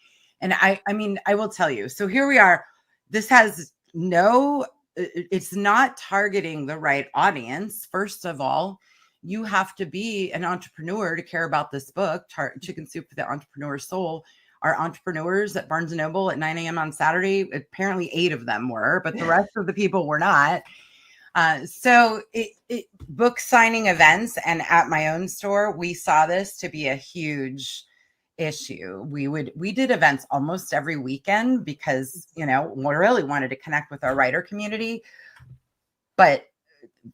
B: And I mean, I will tell you, so here we are. This has no it's not targeting the right audience. First of all, you have to be an entrepreneur to care about this book, Chicken Soup for the Entrepreneur Soul. Our entrepreneurs at Barnes & Noble at 9 a.m. on Saturday, apparently 8 of them were, but the rest of the people were not. So book signing events, and at my own store, we saw this to be a huge issue. We did events almost every weekend because, we really wanted to connect with our writer community, but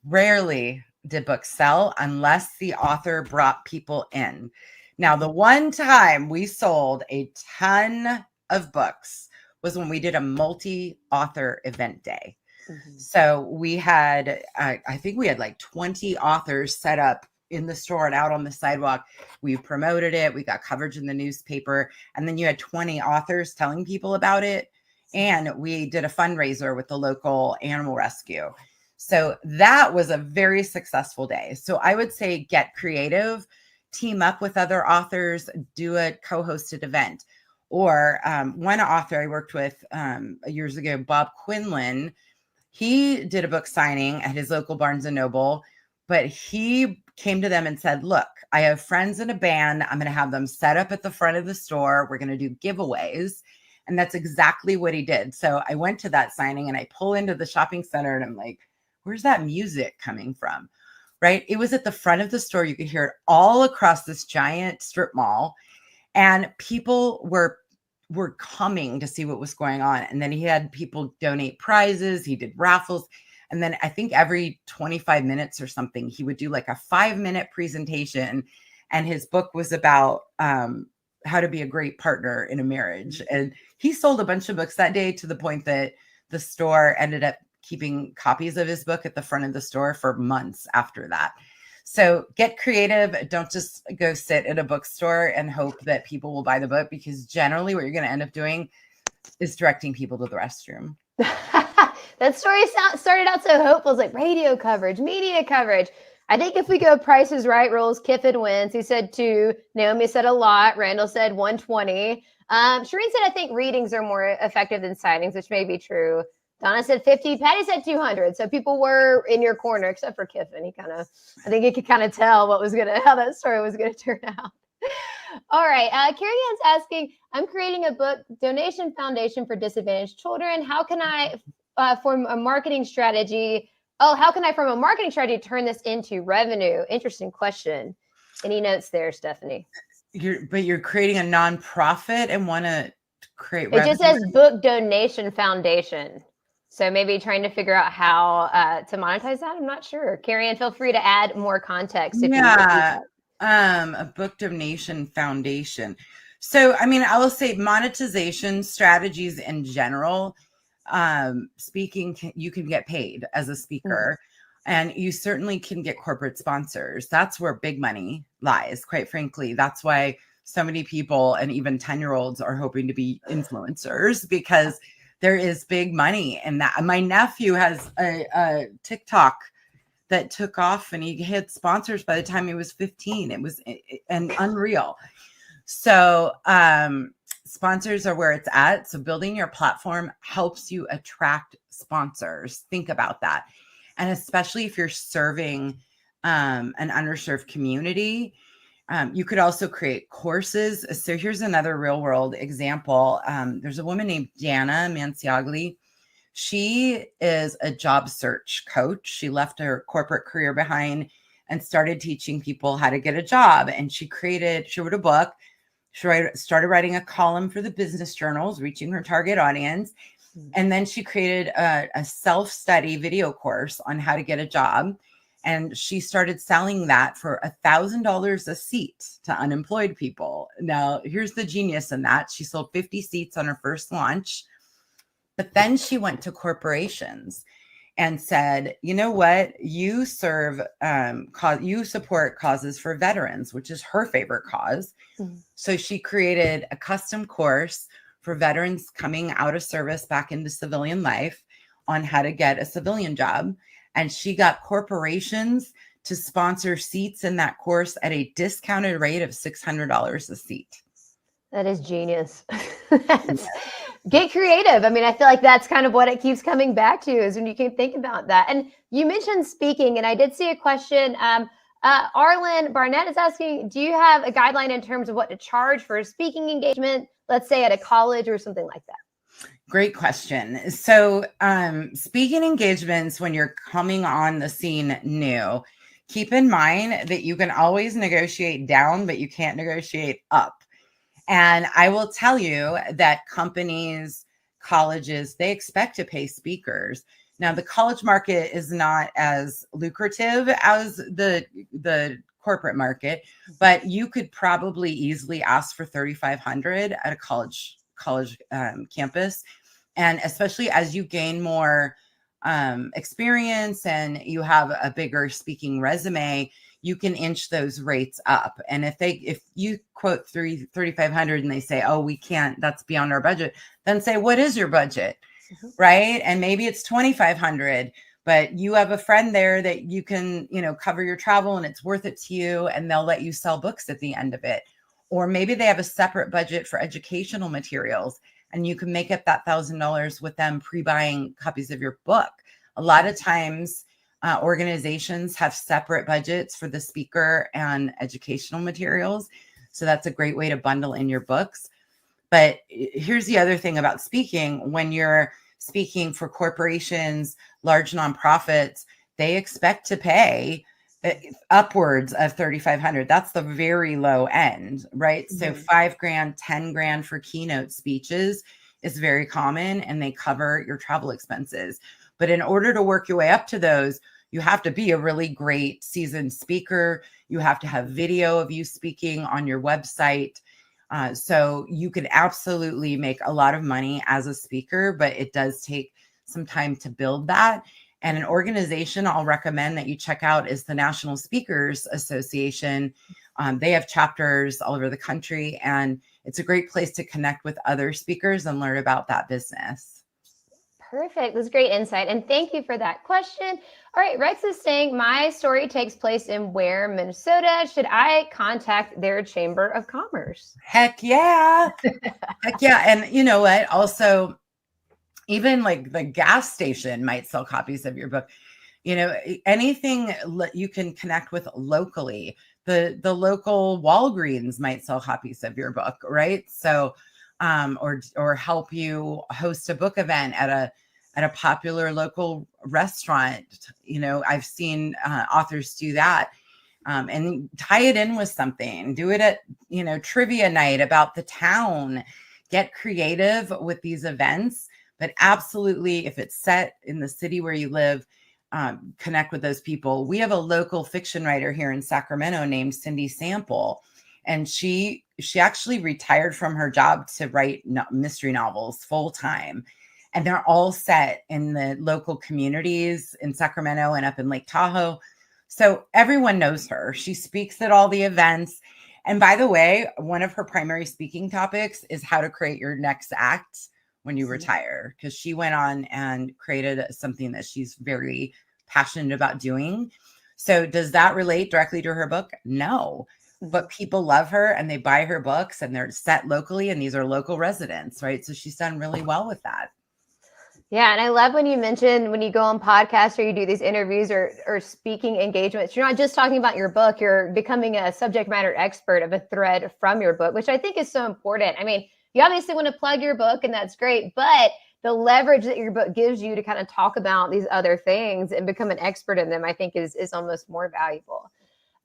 B: rarely did books sell unless the author brought people in. Now, the one time we sold a ton of books was when we did a multi-author event day. Mm-hmm. So we had, I think we had like 20 authors set up in the store and out on the sidewalk. We promoted it. We got coverage in the newspaper. And then you had 20 authors telling people about it. And we did a fundraiser with the local animal rescue. So that was a very successful day. So I would say get creative, team up with other authors, do a co-hosted event. Or one author I worked with years ago, Bob Quinlan, he did a book signing at his local Barnes & Noble, but he came to them and said, look, I have friends in a band. I'm going to have them set up at the front of the store. We're going to do giveaways. And that's exactly what he did. So I went to that signing and I pull into the shopping center and I'm like, where's that music coming from? Right? It was at the front of the store. You could hear it all across this giant strip mall. And people were coming to see what was going on. And then he had people donate prizes. He did raffles. And then I think every 25 minutes or something, he would do like a 5-minute presentation. And his book was about how to be a great partner in a marriage. And he sold a bunch of books that day to the point that the store ended up keeping copies of his book at the front of the store for months after that. So get creative. Don't just go sit at a bookstore and hope that people will buy the book, because generally what you're going to end up doing is directing people to the restroom.
A: That story started out so hopeful. It's like radio coverage, media coverage. I think if we go Price is Right rules, Kiffin wins. He said 2. Naomi said a lot. Randall said 120. Shireen said, I think readings are more effective than sightings, which may be true. Donna said 50. Patty said 200. So people were in your corner, except for Kiffin. I think he could kind of tell how that story was going to turn out. All right. Carrie Ann's asking, I'm creating a book donation foundation for disadvantaged children. How can I form a marketing strategy? How can I form a marketing strategy to turn this into revenue? Interesting question. Any notes there, Stephanie?
B: You're creating a nonprofit and want to create
A: revenue? It just says book donation foundation. So maybe trying to figure out how to monetize that. I'm not sure. Carrie Ann, feel free to add more context.
B: A book donation foundation. So, I mean, I will say monetization strategies in general, speaking, you can get paid as a speaker, and you certainly can get corporate sponsors. That's where big money lies, quite frankly. That's why so many people, and even 10-year-olds, are hoping to be influencers, because there is big money in that. My nephew has a TikTok that took off, and he had sponsors by the time he was 15. It was unreal. So sponsors are where it's at. So building your platform helps you attract sponsors. Think about that. And especially if you're serving an underserved community, you could also create courses. So here's another real world example. There's a woman named Jana Manciagli. She is a job search coach. She left her corporate career behind and started teaching people how to get a job. And she wrote a book. She started writing a column for the business journals, reaching her target audience. And then she created a self-study video course on how to get a job. And she started selling that for $1,000 a seat to unemployed people. Now, here's the genius in that. She sold 50 seats on her first launch. But then she went to corporations and said, you know what? You you support causes for veterans, which is her favorite cause. Mm-hmm. So she created a custom course for veterans coming out of service back into civilian life on how to get a civilian job. And she got corporations to sponsor seats in that course at a discounted rate of $600 a seat.
A: That is genius. Get creative. I mean, I feel like that's kind of what it keeps coming back to is when you keep thinking about that. And you mentioned speaking, and I did see a question. Arlen Barnett is asking, do you have a guideline in terms of what to charge for a speaking engagement, let's say at a college or something like that?
B: Great question. So, speaking engagements, when you're coming on the scene new, keep in mind that you can always negotiate down, but you can't negotiate up. And I will tell you that companies, colleges, they expect to pay speakers. Now, the college market is not as lucrative as the corporate market, but you could probably easily ask for $3,500 at a college campus. And especially as you gain more experience and you have a bigger speaking resume, you can inch those rates up. And if you quote 3,500 and they say, oh, we can't, that's beyond our budget, then say, what is your budget? Right? And maybe it's 2,500, but you have a friend there that you can, cover your travel and it's worth it to you, and they'll let you sell books at the end of it. Or maybe they have a separate budget for educational materials, and you can make up that $1,000 with them pre-buying copies of your book. A lot of times, organizations have separate budgets for the speaker and educational materials. So that's a great way to bundle in your books. But here's the other thing about speaking. When you're speaking for corporations, large nonprofits, they expect to pay upwards of 3,500. That's the very low end, right? Mm-hmm. So $5,000, $10,000 for keynote speeches is very common, and they cover your travel expenses. But in order to work your way up to those, you have to be a really great seasoned speaker. You have to have video of you speaking on your website. So you can absolutely make a lot of money as a speaker, but it does take some time to build that. And an organization I'll recommend that you check out is the National Speakers Association. They have chapters all over the country, and it's a great place to connect with other speakers and learn about that business.
A: Perfect. That's great insight. And thank you for that question. All right. Rex is saying, my story takes place in Ware, Minnesota. Should I contact their Chamber of Commerce?
B: Heck yeah. Heck yeah. And you know what? Also, even like the gas station might sell copies of your book. Anything you can connect with locally. The local Walgreens might sell copies of your book, right? So, or help you host a book event at a popular local restaurant. I've seen authors do that, and tie it in with something. Do it at trivia night about the town. Get creative with these events, but absolutely, if it's set in the city where you live, connect with those people. We have a local fiction writer here in Sacramento named Cindy Sample. And she actually retired from her job to write mystery novels full time. And they're all set in the local communities in Sacramento and up in Lake Tahoe. So everyone knows her. She speaks at all the events. And by the way, one of her primary speaking topics is how to create your next act when you retire, because she went on and created something that she's very passionate about doing. So does that relate directly to her book? No. But people love her and they buy her books, and they're set locally, and these are local residents, right? So she's done really well with that.
A: Yeah. And I love when you mention when you go on podcasts or you do these interviews or speaking engagements, you're not just talking about your book, you're becoming a subject matter expert of a thread from your book, which I think is so important. I mean, you obviously want to plug your book, and that's great, but the leverage that your book gives you to kind of talk about these other things and become an expert in them, I think is almost more valuable.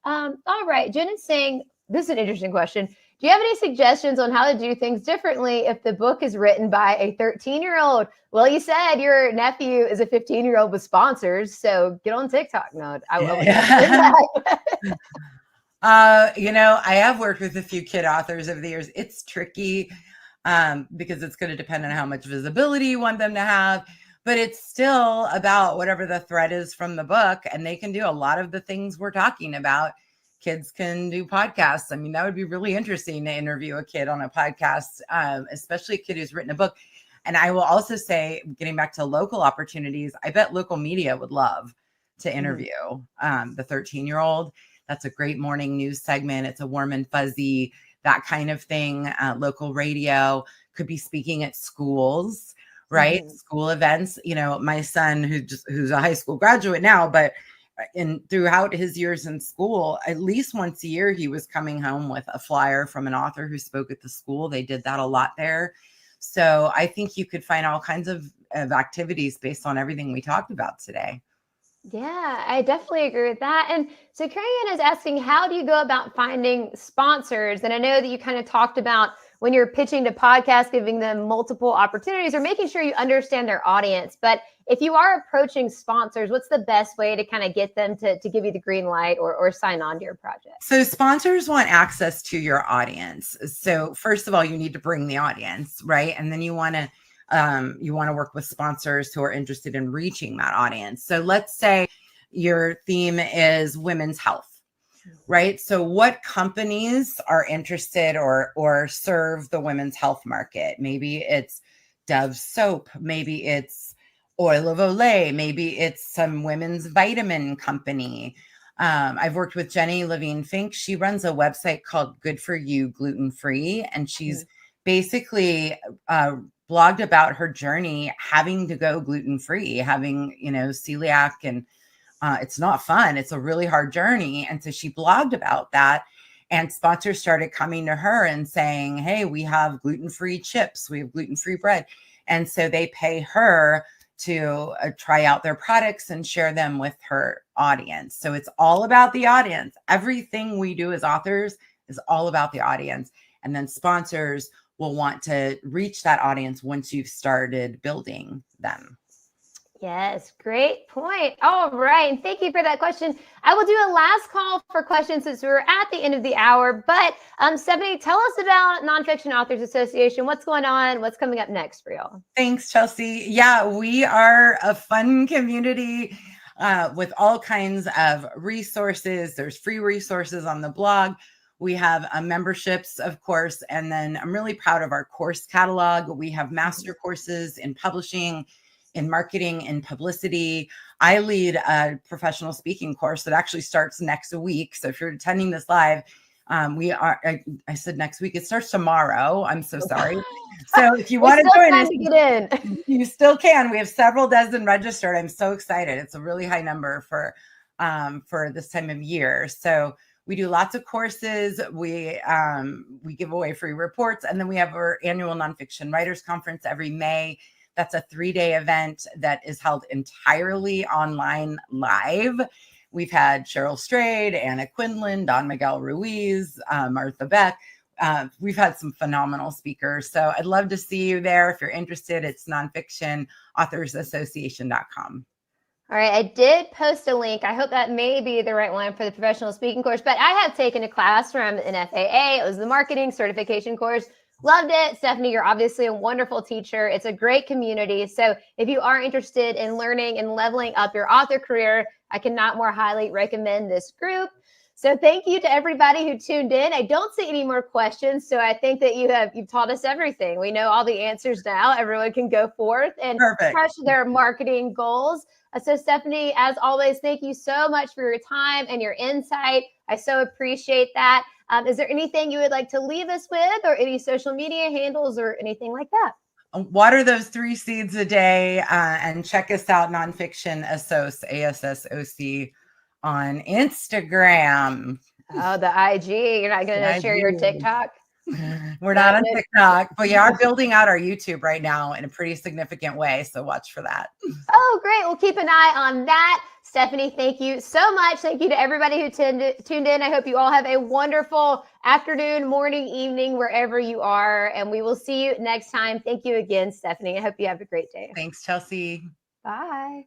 A: All right. Jen is saying, this is an interesting question. Do you have any suggestions on how to do things differently if the book is written by a 13-year-old? Well, you said your nephew is a 15-year-old with sponsors, so get on TikTok. No,
B: I have worked with a few kid authors over the years. It's tricky because it's going to depend on how much visibility you want them to have. But it's still about whatever the thread is from the book. And they can do a lot of the things we're talking about. Kids can do podcasts. I mean, that would be really interesting to interview a kid on a podcast, especially a kid who's written a book. And I will also say, getting back to local opportunities, I bet local media would love to interview the 13-year-old. That's a great morning news segment. It's a warm and fuzzy, that kind of thing. Local radio could be speaking at schools, right? School events. My son, who's a high school graduate now, but throughout his years in school, at least once a year, he was coming home with a flyer from an author who spoke at the school. They did that a lot there. So I think you could find all kinds of activities based on everything we talked about today.
A: Yeah, I definitely agree with that. And so Carrie Ann is asking, how do you go about finding sponsors? And I know that you kind of talked about when you're pitching to podcasts, giving them multiple opportunities or making sure you understand their audience. But if you are approaching sponsors, what's the best way to kind of get them to give you the green light or sign on to your project?
B: So sponsors want access to your audience. So first of all, you need to bring the audience, right? And then you want to work with sponsors who are interested in reaching that audience. So let's say your theme is women's health, right? So what companies are interested or serve the women's health market? Maybe it's Dove soap, maybe it's Oil of Olay, maybe it's some women's vitamin company. I've worked with Jenny Levine Fink. She runs a website called Good For You Gluten Free, and she's basically blogged about her journey having to go gluten free, having celiac, and it's not fun. It's a really hard journey, and so she blogged about that. And sponsors started coming to her and saying, "Hey, we have gluten free chips, we have gluten free bread," and so they pay her to try out their products and share them with her audience. So it's all about the audience. Everything we do as authors is all about the audience. And then sponsors will want to reach that audience once you've started building them.
A: Yes, great point. All right. And thank you for that question. I will do a last call for questions since we're at the end of the hour. But Stephanie, tell us about Nonfiction Authors Association. What's going on? What's coming up next for y'all?
B: Thanks, Chelsea. Yeah, we are a fun community with all kinds of resources. There's free resources on the blog. We have memberships, of course, and then I'm really proud of our course catalog. We have master courses in publishing, in marketing, in publicity. I lead a professional speaking course that actually starts next week. So if you're attending this live, I said next week, it starts tomorrow. I'm so sorry. So if you want to join us,
A: get in.
B: you still can. We have several dozen registered. I'm so excited. It's a really high number for this time of year. So we do lots of courses. We give away free reports, and then we have our annual Nonfiction Writers Conference every May. That's a 3-day event that is held entirely online live. We've had Cheryl Strayed, Anna Quinlan, Don Miguel Ruiz, Martha Beck. We've had some phenomenal speakers. So I'd love to see you there. If you're interested, it's nonfictionauthorsassociation.com.
A: All right, I did post a link. I hope that may be the right one for the professional speaking course, but I have taken a class from an FAA. It was the marketing certification course. Loved it. Stephanie, you're obviously a wonderful teacher. It's a great community. So if you are interested in learning and leveling up your author career, I cannot more highly recommend this group. So thank you to everybody who tuned in. I don't see any more questions. So I think that you've taught us everything. We know all the answers now. Everyone can go forth and crush their marketing goals. So Stephanie, as always, thank you so much for your time and your insight. I so appreciate that. Is there anything you would like to leave us with, or any social media handles or anything like that?
B: Water those 3 seeds a day, and check us out, Nonfiction Assoc, ASSOC, on Instagram.
A: Oh, the IG. You're not going to share your TikTok?
B: We're not on TikTok, but we are building out our YouTube right now in a pretty significant way. So watch for that.
A: Oh, great. We'll keep an eye on that. Stephanie, thank you so much. Thank you to everybody who tuned in. I hope you all have a wonderful afternoon, morning, evening, wherever you are. And we will see you next time. Thank you again, Stephanie. I hope you have a great day.
B: Thanks, Chelsea.
A: Bye.